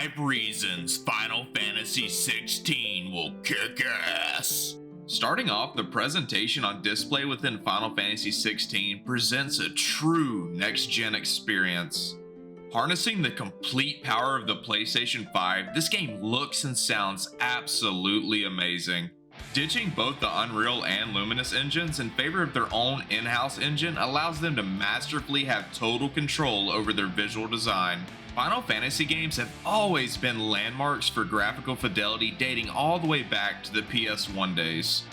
5 reasons Final Fantasy 16 will kick ass. Starting off, the presentation on display within Final Fantasy 16 presents a true next-gen experience. Harnessing the complete power of the PlayStation 5, this game looks and sounds absolutely amazing. Ditching both the Unreal and Luminous engines in favor of their own in-house engine allows them to masterfully have total control over their visual design. Final Fantasy games have always been landmarks for graphical fidelity dating all the way back to the PS1 days.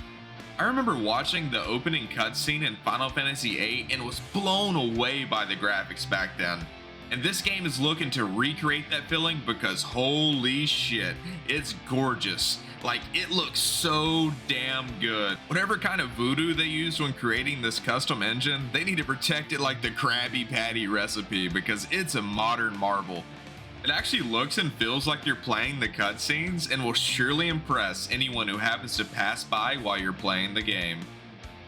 I remember watching the opening cutscene in Final Fantasy VIII and was blown away by the graphics back then. And this game is looking to recreate that feeling because holy shit, it's gorgeous. Like, it looks so damn good. Whatever kind of voodoo they used when creating this custom engine, they need to protect it like the Krabby Patty recipe because it's a modern marvel. It actually looks and feels like you're playing the cutscenes and will surely impress anyone who happens to pass by while you're playing the game.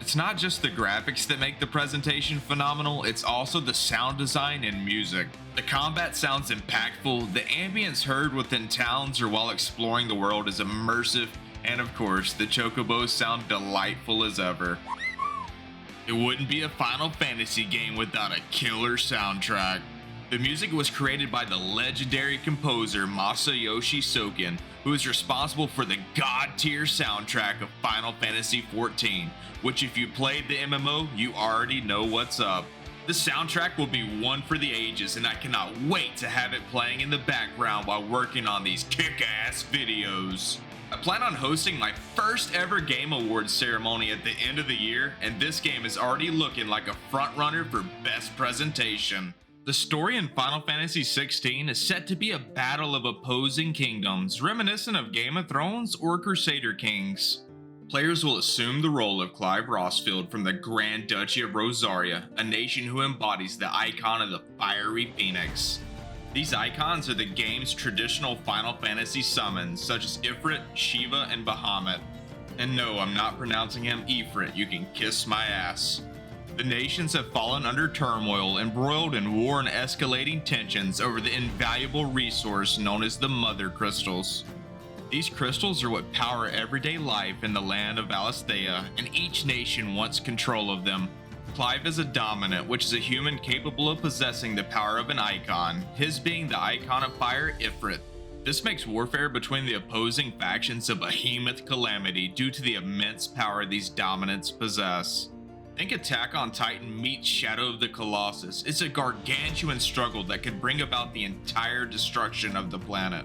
It's not just the graphics that make the presentation phenomenal, it's also the sound design and music. The combat sounds impactful, the ambience heard within towns or while exploring the world is immersive, and of course, the chocobos sound delightful as ever. It wouldn't be a Final Fantasy game without a killer soundtrack. The music was created by the legendary composer Masayoshi Soken, who is responsible for the god-tier soundtrack of Final Fantasy XIV, which if you played the MMO, you already know what's up. The soundtrack will be one for the ages, and I cannot wait to have it playing in the background while working on these kick-ass videos. I plan on hosting my first ever Game Awards ceremony at the end of the year, and this game is already looking like a frontrunner for best presentation. The story in Final Fantasy 16 is set to be a battle of opposing kingdoms, reminiscent of Game of Thrones or Crusader Kings. Players will assume the role of Clive Rossfield from the Grand Duchy of Rosaria, a nation who embodies the icon of the fiery phoenix. These icons are the game's traditional Final Fantasy summons, such as Ifrit, Shiva, and Bahamut. And no, I'm not pronouncing him Ifrit, you can kiss my ass. The nations have fallen under turmoil, embroiled in war and escalating tensions over the invaluable resource known as the Mother Crystals. These crystals are what power everyday life in the land of Valisthea, and each nation wants control of them. Clive is a dominant, which is a human capable of possessing the power of an icon, his being the icon of fire, Ifrit. This makes warfare between the opposing factions a behemoth calamity due to the immense power these dominants possess. Think Attack on Titan meets Shadow of the Colossus. It's a gargantuan struggle that could bring about the entire destruction of the planet.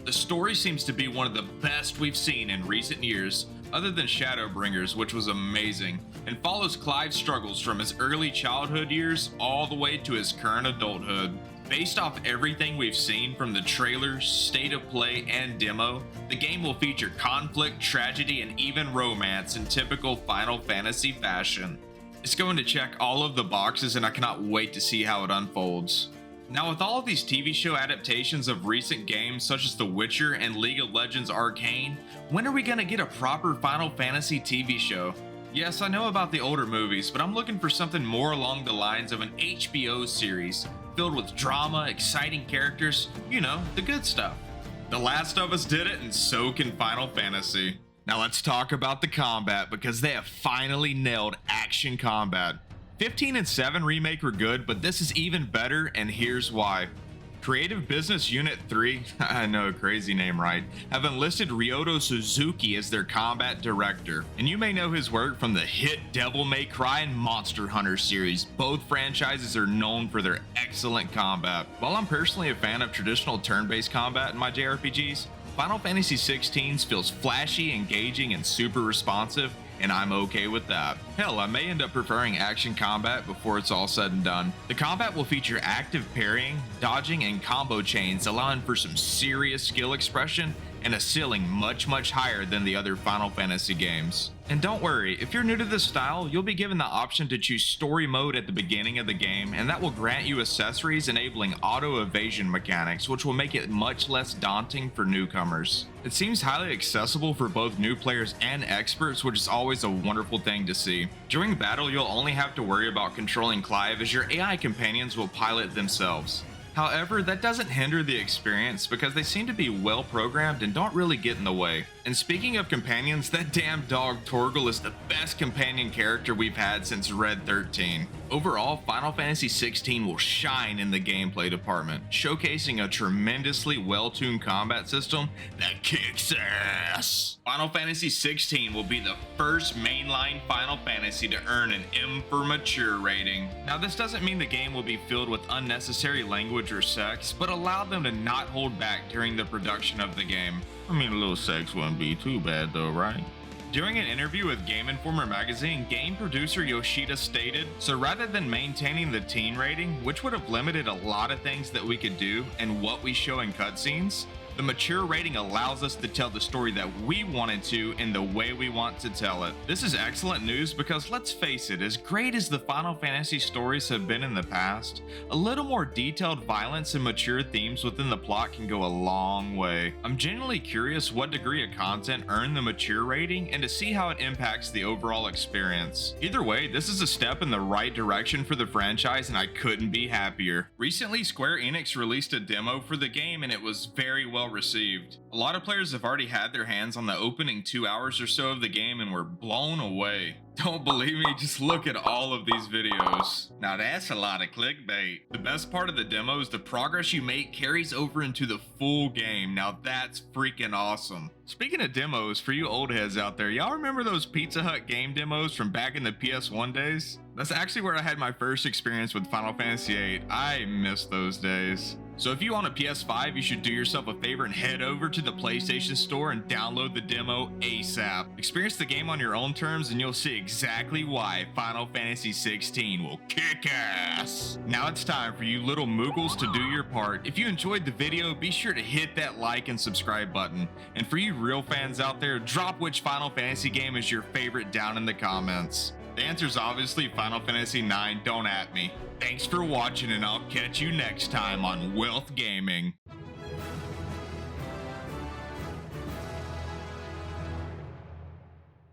The story seems to be one of the best we've seen in recent years, other than Shadowbringers, which was amazing, and follows Clive's struggles from his early childhood years all the way to his current adulthood. Based off everything we've seen from the trailer, state of play, and demo, the game will feature conflict, tragedy, and even romance in typical Final Fantasy fashion. It's going to check all of the boxes, and I cannot wait to see how it unfolds. Now, with all of these TV show adaptations of recent games such as The Witcher and League of Legends Arcane, when are we going to get a proper Final Fantasy TV show? Yes, I know about the older movies, but I'm looking for something more along the lines of an HBO series, filled with drama, exciting characters, you know, the good stuff. The Last of Us did it, and so can Final Fantasy. Now let's talk about the combat, because they have finally nailed action combat. 15 and 7 Remake were good, but this is even better, and here's why. Creative Business Unit 3, I know, crazy name, right, have enlisted Ryoto Suzuki as their combat director, and you may know his work from the hit Devil May Cry and Monster Hunter series. Both franchises are known for their excellent combat. While I'm personally a fan of traditional turn-based combat in my JRPGs, Final Fantasy XVI feels flashy, engaging, and super responsive, and I'm okay with that. Hell, I may end up preferring action combat before it's all said and done. The combat will feature active parrying, dodging, and combo chains, allowing for some serious skill expression and a ceiling much higher than the other Final Fantasy games. And don't worry, if you're new to this style, you'll be given the option to choose story mode at the beginning of the game, and that will grant you accessories enabling auto evasion mechanics, which will make it much less daunting for newcomers. It seems highly accessible for both new players and experts, which is always a wonderful thing to see. During battle, you'll only have to worry about controlling Clive, as your AI companions will pilot themselves. However, that doesn't hinder the experience because they seem to be well programmed and don't really get in the way. And speaking of companions, that damn dog Torgal is the best companion character we've had since Red 13. Overall, Final Fantasy XVI will shine in the gameplay department, showcasing a tremendously well-tuned combat system that kicks ass. Final Fantasy XVI will be the first mainline Final Fantasy to earn an M for Mature rating. Now, this doesn't mean the game will be filled with unnecessary language or sex, but allow them to not hold back during the production of the game. I mean, a little sex wouldn't be too bad though, right? During an interview with Game Informer magazine, game producer Yoshida stated, "So rather than maintaining the teen rating, which would have limited a lot of things that we could do and what we show in cutscenes, the mature rating allows us to tell the story that we wanted to in the way we want to tell it." This is excellent news because let's face it, as great as the Final Fantasy stories have been in the past, a little more detailed violence and mature themes within the plot can go a long way. I'm genuinely curious what degree of content earned the mature rating and to see how it impacts the overall experience. Either way, this is a step in the right direction for the franchise and I couldn't be happier. Recently, Square Enix released a demo for the game and it was very well received. A lot of players have already had their hands on the opening 2 hours or so of the game and were blown away. Don't believe me? Just look at all of these videos. Now that's a lot of clickbait. The best part of the demo is the progress you make carries over into the full game. Now that's freaking awesome. Speaking of demos, for you old heads out there, y'all remember those Pizza Hut game demos from back in the PS1 days? That's actually where I had my first experience with Final Fantasy VIII. I miss those days. So if you own a PS5, you should do yourself a favor and head over to the PlayStation Store and download the demo ASAP. Experience the game on your own terms and you'll see exactly why Final Fantasy XVI will kick ass. Now it's time for you little moogles to do your part. If you enjoyed the video, be sure to hit that like and subscribe button. And for you real fans out there, drop which Final Fantasy game is your favorite down in the comments. The answer is obviously Final Fantasy IX, don't at me. Thanks for watching and I'll catch you next time on Wealth Gaming.